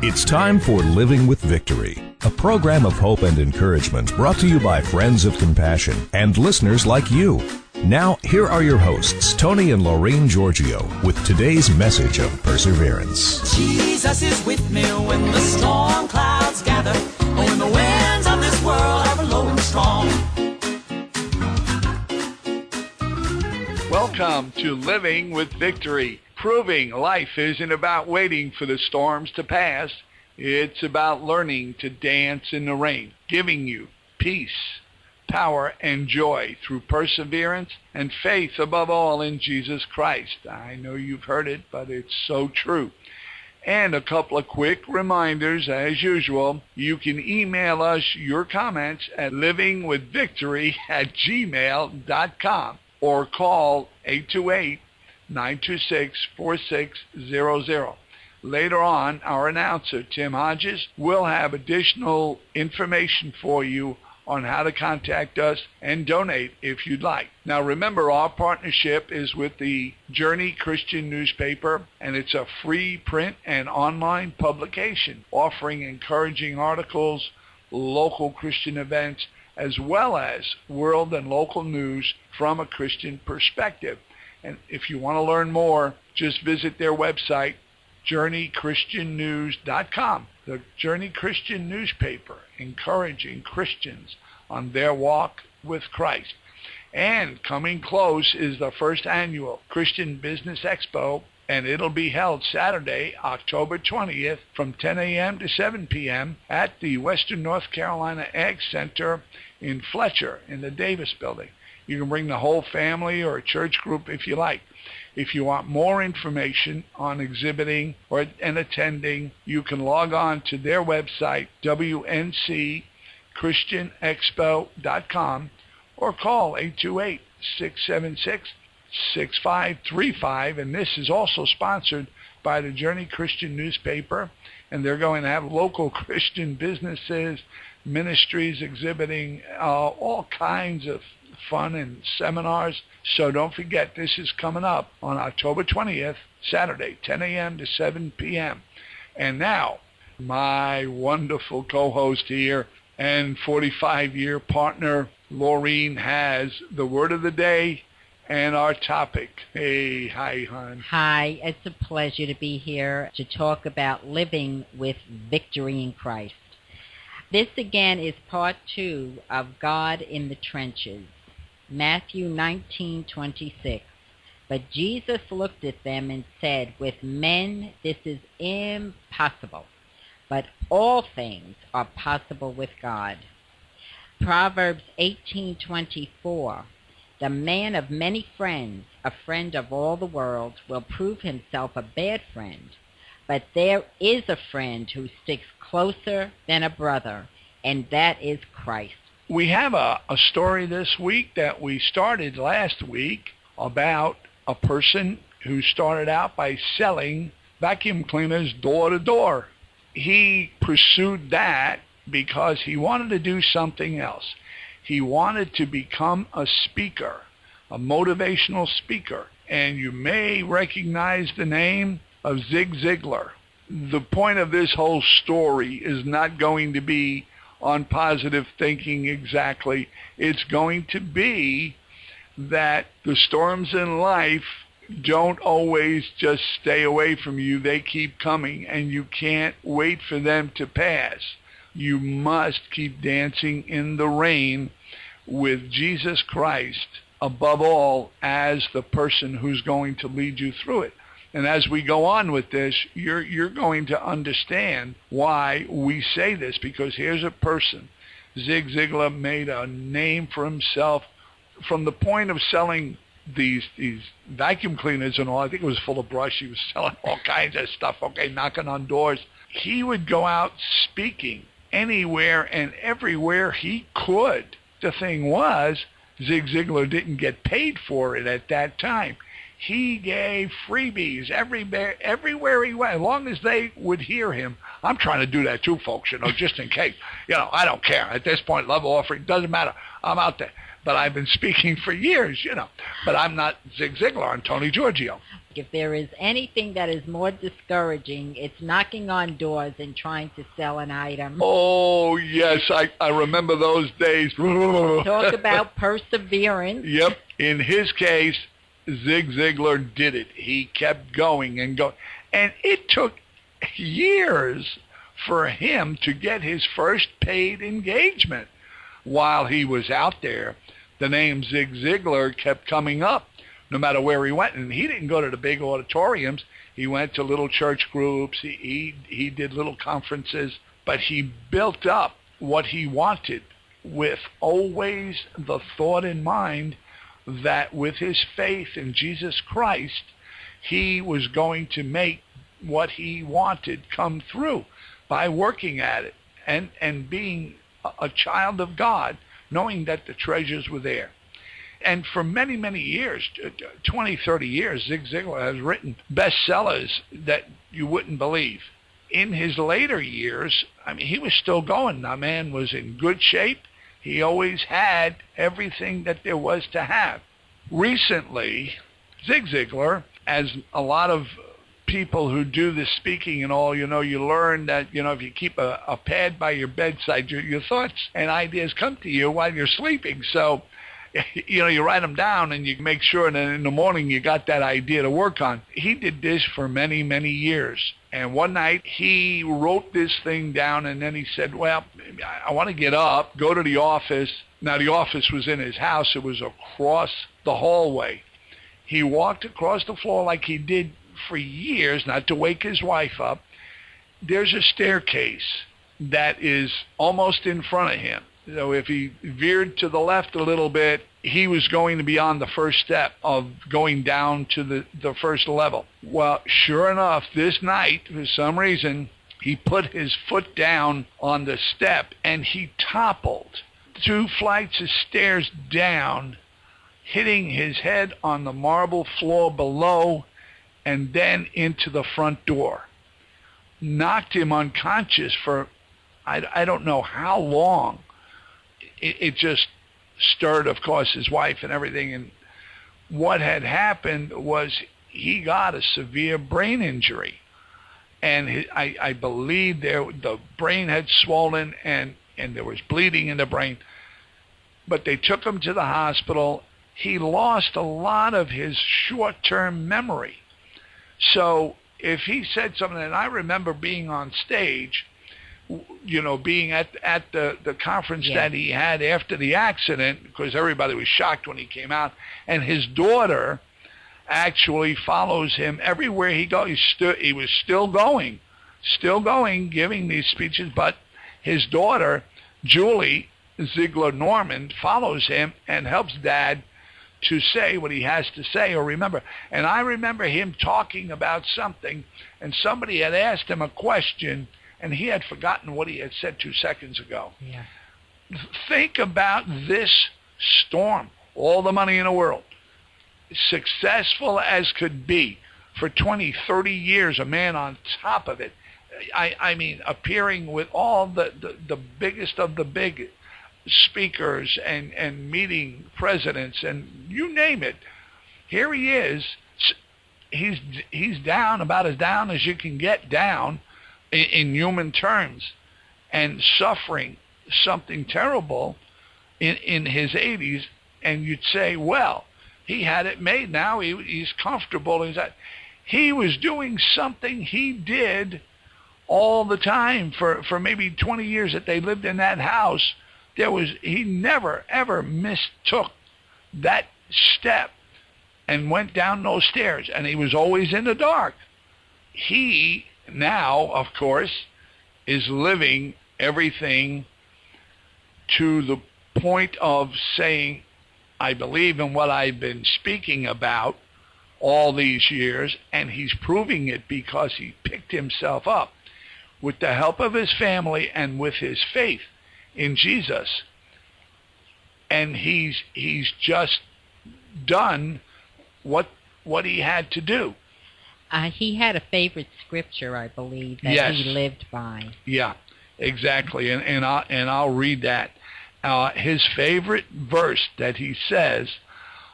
It's time for Living with Victory, a program of hope and encouragement brought to you by Friends of Compassion and listeners like you. Now, here are your hosts, Tony and Laureen Giorgio, with today's message of perseverance. Jesus is with me when the storm clouds gather, when the winds of this world are blowing strong. Welcome to Living with Victory, proving life isn't about waiting for the storms to pass. It's about learning to dance in the rain, giving you peace, power, and joy through perseverance and faith above all in Jesus Christ. I know you've heard it, but it's so true. And a couple of quick reminders, as usual. You can email us your comments at livingwithvictory@gmail.com or call 828-926-4600. Later on, our announcer, Tim Hodges, will have additional information for you on how to contact us and donate if you'd like. Now remember, our partnership is with the Journey Christian newspaper, and it's a free print and online publication offering encouraging articles, local Christian events, as well as world and local news from a Christian perspective. And if you want to learn more, just visit their website, journeychristiannews.com. The Journey Christian newspaper, encouraging Christians on their walk with Christ. And coming close is the first annual Christian Business Expo, and it'll be held Saturday, October 20th from 10 a.m. to 7 p.m. at the Western North Carolina Ag Center in Fletcher in the Davis Building. You can bring the whole family or a church group if you like. If you want more information on exhibiting and attending, you can log on to their website, wncchristianexpo.com, or call 828-676-6535. And this is also sponsored by the Journey Christian newspaper, and they're going to have local Christian businesses, ministries exhibiting all kinds of fun and seminars. So don't forget, this is coming up on October 20th, Saturday, 10 a.m. to 7 p.m. And now, my wonderful co-host here and 45-year partner, Laureen, has the word of the day and our topic. Hey, hi, hon. Hi, it's a pleasure to be here to talk about living with victory in Christ. This again is part 2 of God in the Trenches. Matthew 19:26. But Jesus looked at them and said, with men this is impossible, but all things are possible with God. Proverbs 18:24. The man of many friends, a friend of all the world, will prove himself a bad friend. But there is a friend who sticks closer than a brother, and that is Christ. We have a story this week that we started last week about a person who started out by selling vacuum cleaners door to door. He pursued that because he wanted to do something else. He wanted to become a speaker, a motivational speaker. And you may recognize the name of Zig Ziglar. The point of this whole story is not going to be on positive thinking exactly. It's going to be that the storms in life don't always just stay away from you. They keep coming, and you can't wait for them to pass. You must keep dancing in the rain with Jesus Christ above all as the person who's going to lead you through it. And as we go on with this, you're going to understand why we say this, because here's a person. Zig Ziglar made a name for himself from the point of selling these vacuum cleaners and all. I think it was full of brush. He was selling all kinds of stuff, knocking on doors. He would go out speaking anywhere and everywhere he could. The thing was, Zig Ziglar didn't get paid for it at that time. He gave freebies everywhere he went, as long as they would hear him. I'm trying to do that too, folks, just in case. I don't care. At this point, love offering, doesn't matter. I'm out there. But I've been speaking for years, But I'm not Zig Ziglar. I'm Tony Giorgio. If there is anything that is more discouraging, it's knocking on doors and trying to sell an item. Oh, yes, I remember those days. Talk about perseverance. Yep. In his case, Zig Ziglar did it. He kept going and going. And it took years for him to get his first paid engagement. While he was out there, the name Zig Ziglar kept coming up no matter where he went. And he didn't go to the big auditoriums. He went to little church groups. He did little conferences. But he built up what he wanted with always the thought in mind that with his faith in Jesus Christ, he was going to make what he wanted come through by working at it and being a child of God, knowing that the treasures were there. And for many, many years, 20, 30 years, Zig Ziglar has written bestsellers that you wouldn't believe. In his later years, I mean, he was still going. The man was in good shape. He always had everything that there was to have. Recently, Zig Ziglar, as a lot of people who do this speaking and all, you learn that, if you keep a pad by your bedside, your thoughts and ideas come to you while you're sleeping. So, you write them down and you make sure that in the morning you got that idea to work on. He did this for many, many years. And one night he wrote this thing down and then he said, well, I want to get up, go to the office. Now the office was in his house. It was across the hallway. He walked across the floor like he did for years, not to wake his wife up. There's a staircase that is almost in front of him. So if he veered to the left a little bit, he was going to be on the first step of going down to the first level. Well, sure enough, this night, for some reason, he put his foot down on the step and he toppled 2 flights of stairs down, hitting his head on the marble floor below and then into the front door. Knocked him unconscious for I don't know how long. It just stirred, of course, his wife and everything. And what had happened was he got a severe brain injury. And I believe the brain had swollen and there was bleeding in the brain. But they took him to the hospital. He lost a lot of his short-term memory. So if he said something, and I remember being on stage, being at the conference that he had after the accident, because everybody was shocked when he came out, and his daughter actually follows him everywhere he goes. He was still going, giving these speeches, but his daughter, Julie Ziegler Norman, follows him and helps Dad to say what he has to say or remember. And I remember him talking about something, and somebody had asked him a question, and he had forgotten what he had said 2 seconds ago. Yeah. Think about this storm, all the money in the world, successful as could be, for 20, 30 years, a man on top of it. I mean, appearing with all the biggest of the big speakers and meeting presidents and you name it. Here he is. He's down, about as down as you can get down in human terms, and suffering something terrible in his 80s, and you'd say, well, he had it made now. He's comfortable. He was doing something he did all the time for maybe 20 years that they lived in that house. He never, ever mistook that step and went down those stairs, and he was always in the dark. He now, of course, is living everything to the point of saying, I believe in what I've been speaking about all these years, and he's proving it because he picked himself up with the help of his family and with his faith in Jesus. And he's just done what he had to do. He had a favorite scripture, I believe, that he lived by. Yeah, exactly. And I'll read that. His favorite verse that he says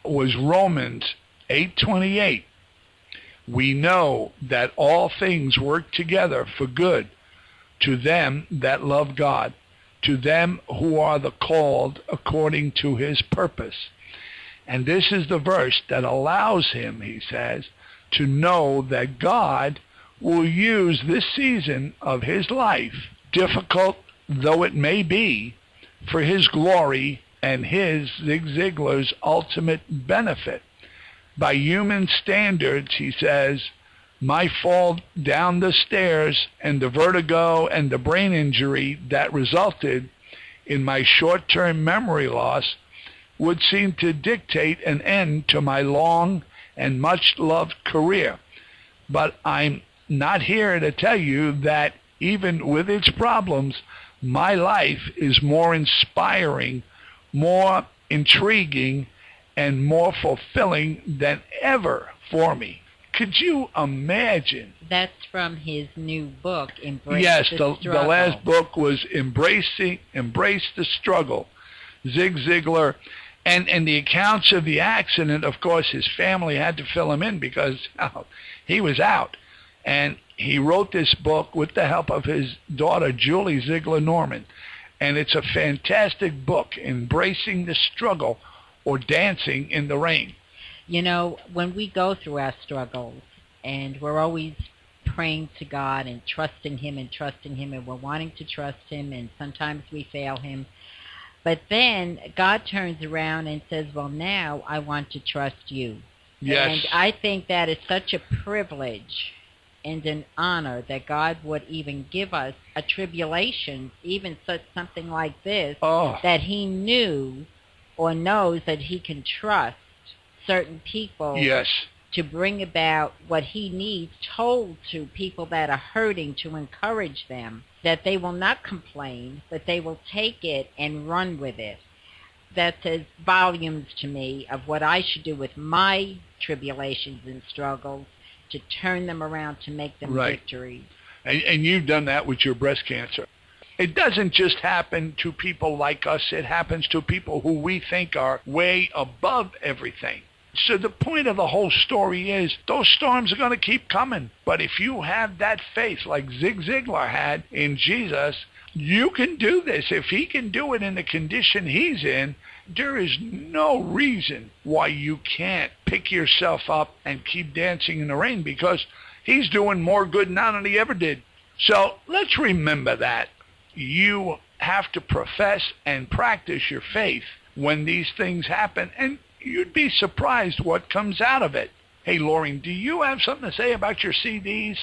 was Romans 8:28. We know that all things work together for good to them that love God, to them who are the called according to his purpose. And this is the verse that allows him, he says, to know that God will use this season of his life, difficult though it may be, for his glory and his, Zig Ziglar's, ultimate benefit. By human standards, he says, my fall down the stairs and the vertigo and the brain injury that resulted in my short-term memory loss would seem to dictate an end to my long and much-loved career. But I'm not here to tell you that even with its problems, my life is more inspiring, more intriguing, and more fulfilling than ever for me. Could you imagine? That's from his new book, Embrace yes, the Struggle. The last book was Embrace the Struggle. Zig Ziglar. And the accounts of the accident, of course, his family had to fill him in because he was out. And he wrote this book with the help of his daughter, Julie Ziglar Norman. And it's a fantastic book, Embracing the Struggle, or Dancing in the Rain. You know, when we go through our struggles, and we're always praying to God and trusting him, and we're wanting to trust him, and sometimes we fail him. But then God turns around and says, well, now I want to trust you. Yes. And I think that is such a privilege and an honor that God would even give us a tribulation, even such something like this, that he knew or knows that he can trust certain people to bring about what he needs, told to people that are hurting, to encourage them, that they will not complain, but they will take it and run with it. That says volumes to me of what I should do with my tribulations and struggles to turn them around, to make them victories. And you've done that with your breast cancer. It doesn't just happen to people like us. It happens to people who we think are way above everything. So the point of the whole story is those storms are going to keep coming. But if you have that faith like Zig Ziglar had in Jesus, you can do this. If he can do it in the condition he's in, there is no reason why you can't pick yourself up and keep dancing in the rain, because he's doing more good now than he ever did. So let's remember that. You have to profess and practice your faith when these things happen, and you'd be surprised what comes out of it. Hey, Laureen, do you have something to say about your CDs?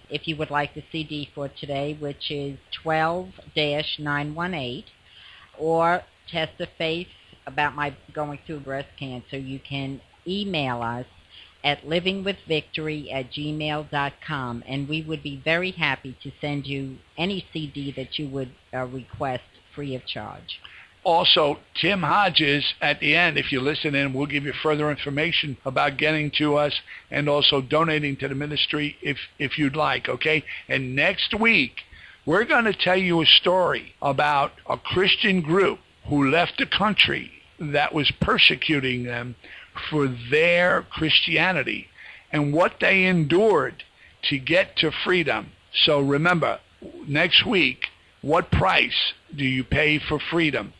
If you would like the CD for today, which is 12-918, or Test of Faith about my going through breast cancer, you can email us at livingwithvictory@gmail.com, and we would be very happy to send you any CD that you would request free of charge. Also, Tim Hodges, at the end, if you listen in, we'll give you further information about getting to us and also donating to the ministry if you'd like, okay? And next week, we're going to tell you a story about a Christian group who left a country that was persecuting them for their Christianity and what they endured to get to freedom. So remember, next week, what price do you pay for freedom?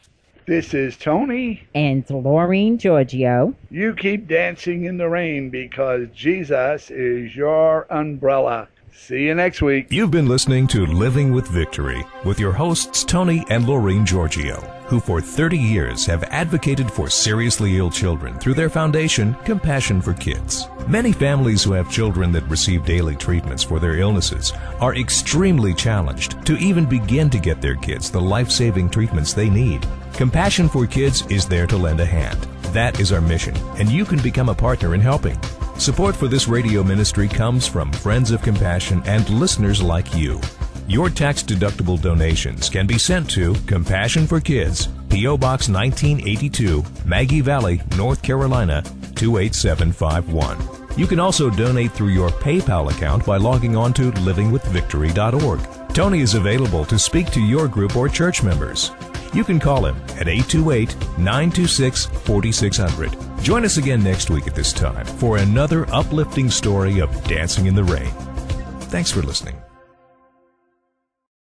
This is Tony. And Laureen Giorgio. You keep dancing in the rain because Jesus is your umbrella. See you next week. You've been listening to Living with Victory with your hosts Tony and Laureen Giorgio, who for 30 years have advocated for seriously ill children through their foundation, Compassion for Kids. Many families who have children that receive daily treatments for their illnesses are extremely challenged to even begin to get their kids the life-saving treatments they need. Compassion for Kids is there to lend a hand. That is our mission, and you can become a partner in helping. Support for this radio ministry comes from Friends of Compassion and listeners like you. Your tax-deductible donations can be sent to Compassion for Kids, P.O. Box 1982, Maggie Valley, North Carolina, 28751. You can also donate through your PayPal account by logging on to livingwithvictory.org. Tony is available to speak to your group or church members. You can call him at 828-926-4600. Join us again next week at this time for another uplifting story of dancing in the rain. Thanks for listening.